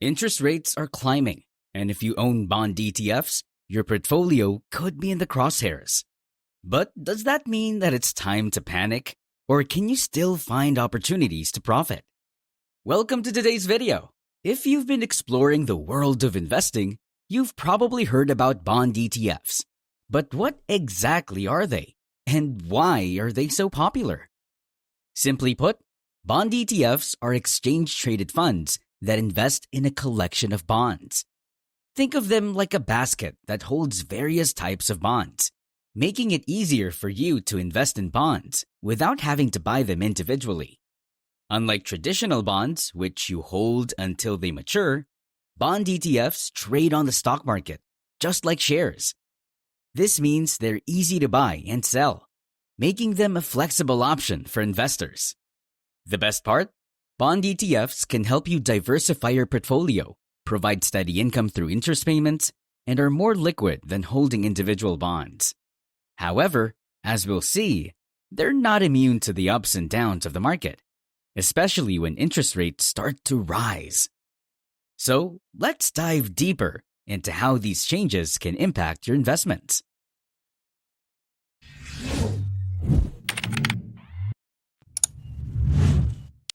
Interest rates are climbing, and if you own bond ETFs, your portfolio could be in the crosshairs. But does that mean that it's time to panic? Or can you still find opportunities to profit? Welcome to today's video. If you've been exploring the world of investing, you've probably heard about bond ETFs. But what exactly are they? And why are they so popular? Simply put, bond ETFs are exchange-traded funds that invest in a collection of bonds. Think of them like a basket that holds various types of bonds, making it easier for you to invest in bonds without having to buy them individually. Unlike traditional bonds, which you hold until they mature, bond ETFs trade on the stock market, just like shares. This means they're easy to buy and sell, making them a flexible option for investors. The best part? Bond ETFs can help you diversify your portfolio, provide steady income through interest payments, and are more liquid than holding individual bonds. However, as we'll see, they're not immune to the ups and downs of the market, especially when interest rates start to rise. So, let's dive deeper into how these changes can impact your investments.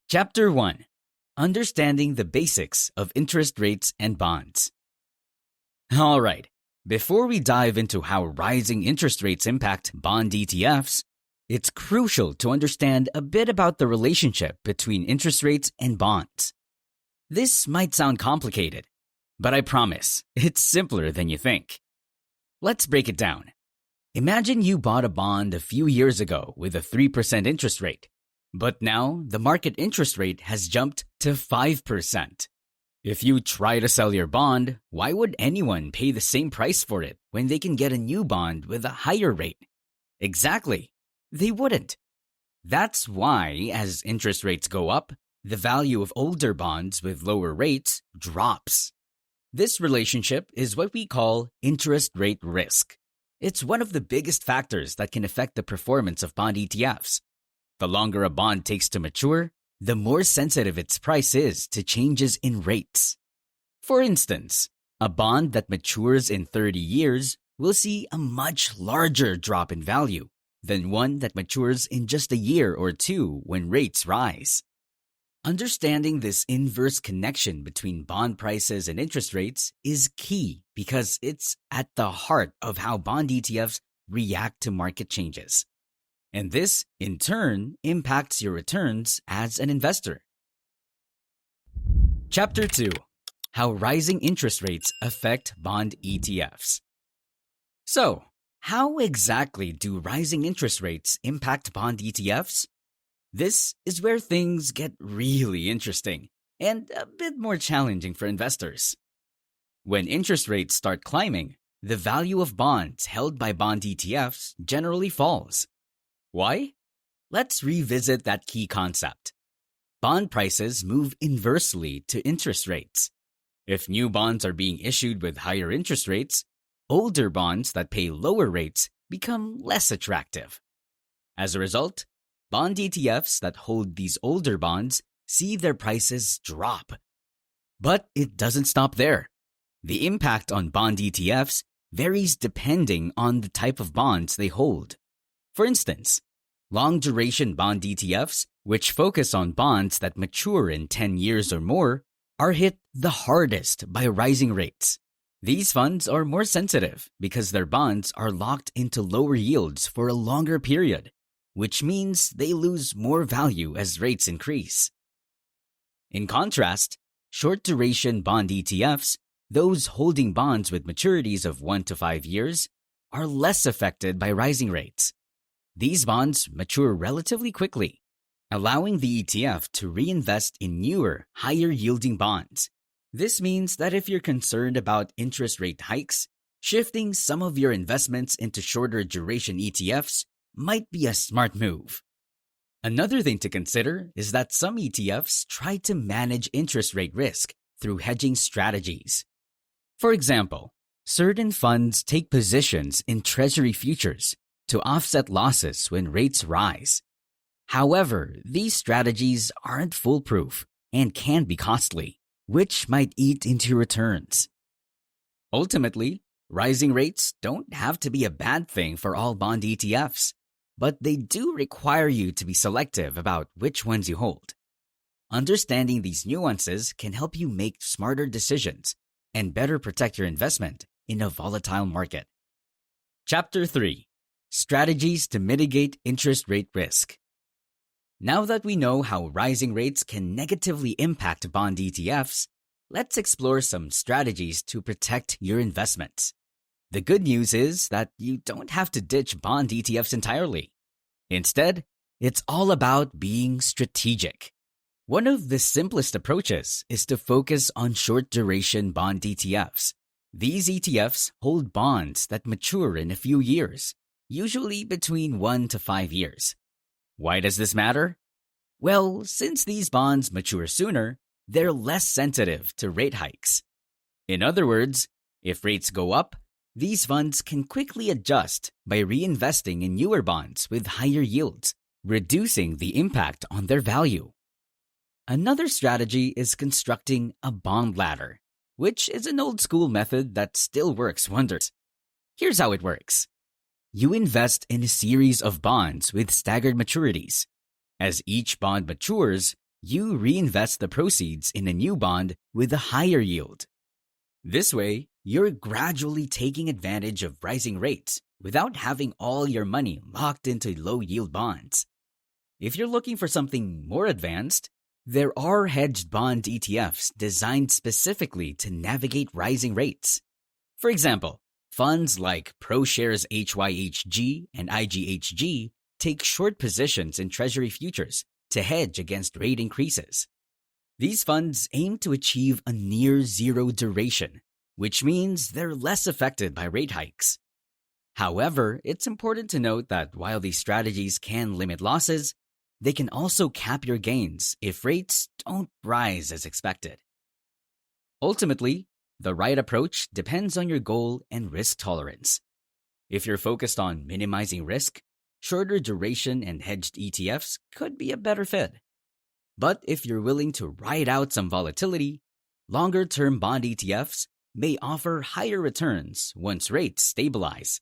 Chapter 1. Understanding the Basics of Interest Rates and Bonds. Alright, before we dive into how rising interest rates impact bond ETFs, it's crucial to understand a bit about the relationship between interest rates and bonds. This might sound complicated, but I promise, it's simpler than you think. Let's break it down. Imagine you bought a bond a few years ago with a 3% interest rate. But now, the market interest rate has jumped to 5%. If you try to sell your bond, why would anyone pay the same price for it when they can get a new bond with a higher rate? Exactly. They wouldn't. That's why, as interest rates go up, the value of older bonds with lower rates drops. This relationship is what we call interest rate risk. It's one of the biggest factors that can affect the performance of bond ETFs. The longer a bond takes to mature, the more sensitive its price is to changes in rates. For instance, a bond that matures in 30 years will see a much larger drop in value than one that matures in just a year or two when rates rise. Understanding this inverse connection between bond prices and interest rates is key because it's at the heart of how bond ETFs react to market changes. And this, in turn, impacts your returns as an investor. Chapter 2. How rising interest rates affect bond ETFs. So, how exactly do rising interest rates impact bond ETFs? This is where things get really interesting and a bit more challenging for investors. When interest rates start climbing, the value of bonds held by bond ETFs generally falls. Why? Let's revisit that key concept. Bond prices move inversely to interest rates. If new bonds are being issued with higher interest rates, older bonds that pay lower rates become less attractive. As a result, bond ETFs that hold these older bonds see their prices drop. But it doesn't stop there. The impact on bond ETFs varies depending on the type of bonds they hold. For instance, long-duration bond ETFs, which focus on bonds that mature in 10 years or more, are hit the hardest by rising rates. These funds are more sensitive because their bonds are locked into lower yields for a longer period, which means they lose more value as rates increase. In contrast, short-duration bond ETFs, those holding bonds with maturities of 1 to 5 years, are less affected by rising rates. These bonds mature relatively quickly, allowing the ETF to reinvest in newer, higher-yielding bonds. This means that if you're concerned about interest rate hikes, shifting some of your investments into shorter-duration ETFs might be a smart move. Another thing to consider is that some ETFs try to manage interest rate risk through hedging strategies. For example, certain funds take positions in Treasury futures to offset losses when rates rise. However, these strategies aren't foolproof and can be costly. which might eat into your returns. Ultimately, rising rates don't have to be a bad thing for all bond ETFs, but they do require you to be selective about which ones you hold. Understanding these nuances can help you make smarter decisions and better protect your investment in a volatile market. Chapter 3: Strategies to Mitigate Interest Rate Risk. Now that we know how rising rates can negatively impact bond ETFs, let's explore some strategies to protect your investments. The good news is that you don't have to ditch bond ETFs entirely. Instead, it's all about being strategic. One of the simplest approaches is to focus on short-duration bond ETFs. These ETFs hold bonds that mature in a few years, usually between 1 to 5 years. Why does this matter? Well, since these bonds mature sooner, they're less sensitive to rate hikes. In other words, if rates go up, these funds can quickly adjust by reinvesting in newer bonds with higher yields, reducing the impact on their value. Another strategy is constructing a bond ladder, which is an old-school method that still works wonders. Here's how it works. You invest in a series of bonds with staggered maturities. As each bond matures, you reinvest the proceeds in a new bond with a higher yield. This way, you're gradually taking advantage of rising rates without having all your money locked into low-yield bonds. If you're looking for something more advanced, there are hedged bond ETFs designed specifically to navigate rising rates. For example, funds like ProShares HYHG and IGHG take short positions in Treasury futures to hedge against rate increases. These funds aim to achieve a near-zero duration, which means they're less affected by rate hikes. However, it's important to note that while these strategies can limit losses, they can also cap your gains if rates don't rise as expected. Ultimately, the right approach depends on your goal and risk tolerance. If you're focused on minimizing risk, shorter duration and hedged ETFs could be a better fit. But if you're willing to ride out some volatility, longer-term bond ETFs may offer higher returns once rates stabilize.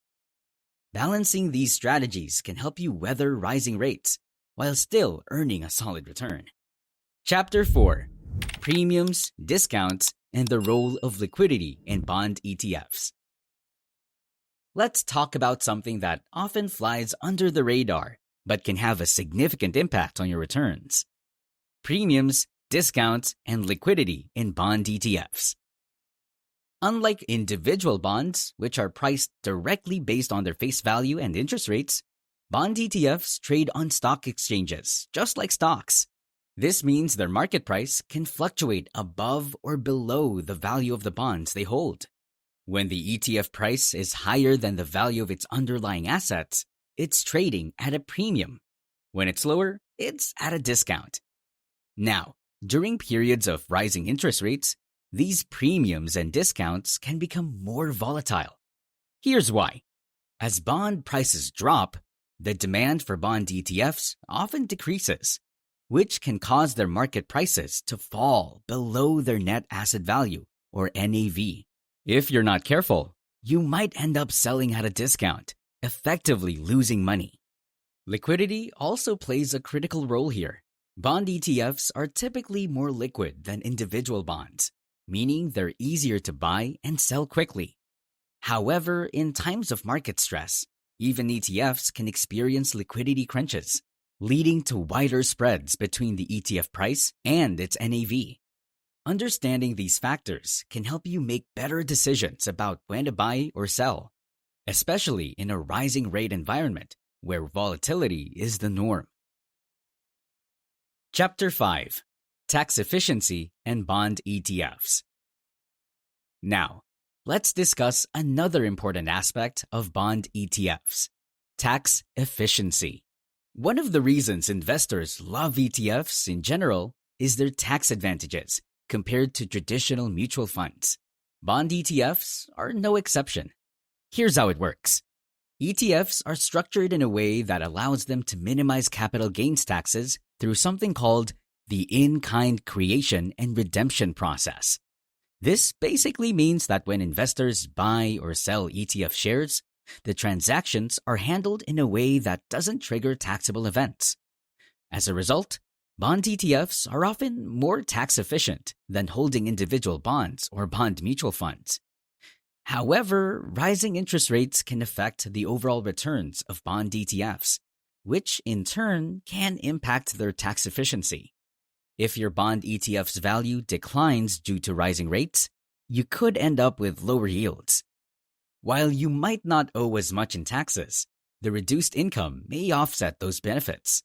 Balancing these strategies can help you weather rising rates while still earning a solid return. Chapter 4: Premiums, Discounts, and the Role of Liquidity in Bond ETFs. Let's talk about something that often flies under the radar but can have a significant impact on your returns: premiums, discounts, and liquidity in bond ETFs. Unlike individual bonds, which are priced directly based on their face value and interest rates, bond ETFs trade on stock exchanges, just like stocks. This means their market price can fluctuate above or below the value of the bonds they hold. When the ETF price is higher than the value of its underlying assets, it's trading at a premium. When it's lower, it's at a discount. Now, during periods of rising interest rates, these premiums and discounts can become more volatile. Here's why. As bond prices drop, the demand for bond ETFs often decreases, which can cause their market prices to fall below their net asset value, or NAV. If you're not careful, you might end up selling at a discount, effectively losing money. Liquidity also plays a critical role here. Bond ETFs are typically more liquid than individual bonds, meaning they're easier to buy and sell quickly. However, in times of market stress, even ETFs can experience liquidity crunches, leading to wider spreads between the ETF price and its NAV. Understanding these factors can help you make better decisions about when to buy or sell, especially in a rising rate environment where volatility is the norm. Chapter 5: Tax Efficiency and Bond ETFs. Now, let's discuss another important aspect of bond ETFs: tax efficiency. One of the reasons investors love ETFs in general is their tax advantages compared to traditional mutual funds. Bond ETFs are no exception. Here's how it works. ETFs are structured in a way that allows them to minimize capital gains taxes through something called the in-kind creation and redemption process. This basically means that when investors buy or sell ETF shares, the transactions are handled in a way that doesn't trigger taxable events. As a result, bond ETFs are often more tax efficient than holding individual bonds or bond mutual funds. However, rising interest rates can affect the overall returns of bond ETFs, which in turn can impact their tax efficiency. If your bond ETF's value declines due to rising rates, you could end up with lower yields. While you might not owe as much in taxes, the reduced income may offset those benefits.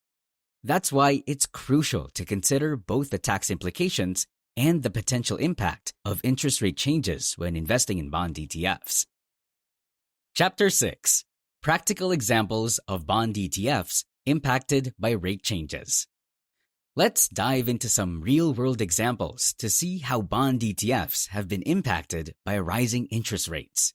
That's why it's crucial to consider both the tax implications and the potential impact of interest rate changes when investing in bond ETFs. Chapter 6. Practical examples of bond ETFs impacted by rate changes. Let's dive into some real-world examples to see how bond ETFs have been impacted by rising interest rates.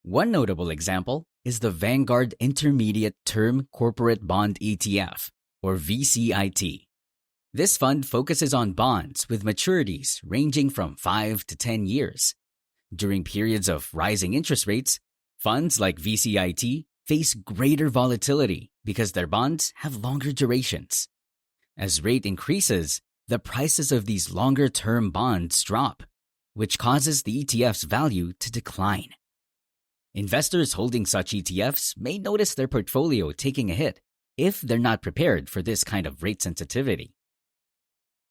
One notable example is the Vanguard Intermediate Term Corporate Bond ETF, or VCIT. This fund focuses on bonds with maturities ranging from 5 to 10 years. During periods of rising interest rates, funds like VCIT face greater volatility because their bonds have longer durations. As rate increases, the prices of these longer-term bonds drop, which causes the ETF's value to decline. Investors holding such ETFs may notice their portfolio taking a hit if they're not prepared for this kind of rate sensitivity.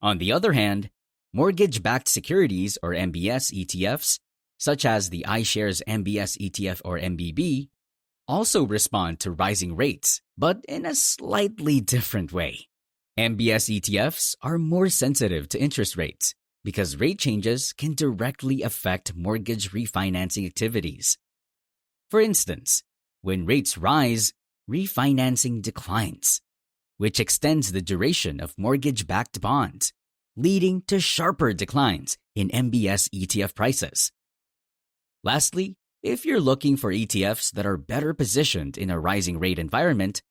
On the other hand, mortgage-backed securities or MBS ETFs, such as the iShares MBS ETF or MBB, also respond to rising rates, but in a slightly different way. MBS ETFs are more sensitive to interest rates because rate changes can directly affect mortgage refinancing activities. For instance, when rates rise, refinancing declines, which extends the duration of mortgage-backed bonds, leading to sharper declines in MBS ETF prices. Lastly, if you're looking for ETFs that are better positioned in a rising rate environment,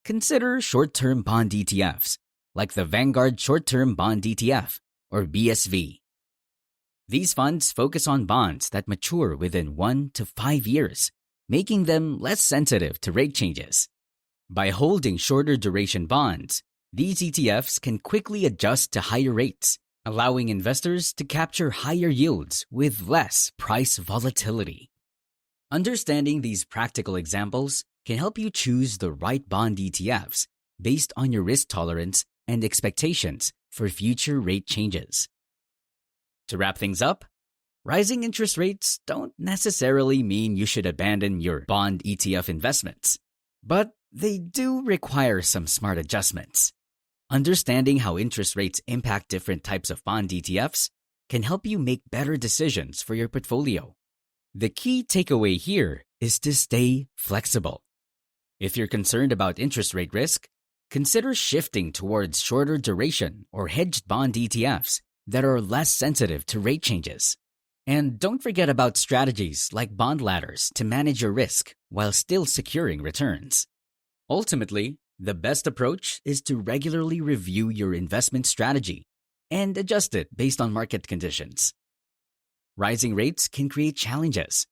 consider short-term bond ETFs, like the Vanguard Short-Term Bond ETF, or BSV. These funds focus on bonds that mature within 1 to 5 years, making them less sensitive to rate changes. By holding shorter duration bonds, these ETFs can quickly adjust to higher rates, allowing investors to capture higher yields with less price volatility. Understanding these practical examples can help you choose the right bond ETFs based on your risk tolerance and expectations for future rate changes. To wrap things up, rising interest rates don't necessarily mean you should abandon your bond ETF investments, but they do require some smart adjustments. Understanding how interest rates impact different types of bond ETFs can help you make better decisions for your portfolio. The key takeaway here is to stay flexible. If you're concerned about interest rate risk, consider shifting towards shorter duration or hedged bond ETFs that are less sensitive to rate changes. And don't forget about strategies like bond ladders to manage your risk while still securing returns. Ultimately, the best approach is to regularly review your investment strategy and adjust it based on market conditions. Rising rates can create challenges,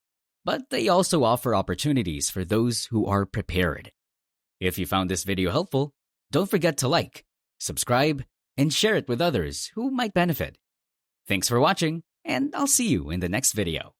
but they also offer opportunities for those who are prepared. If you found this video helpful, don't forget to like, subscribe, and share it with others who might benefit. Thanks for watching, and I'll see you in the next video.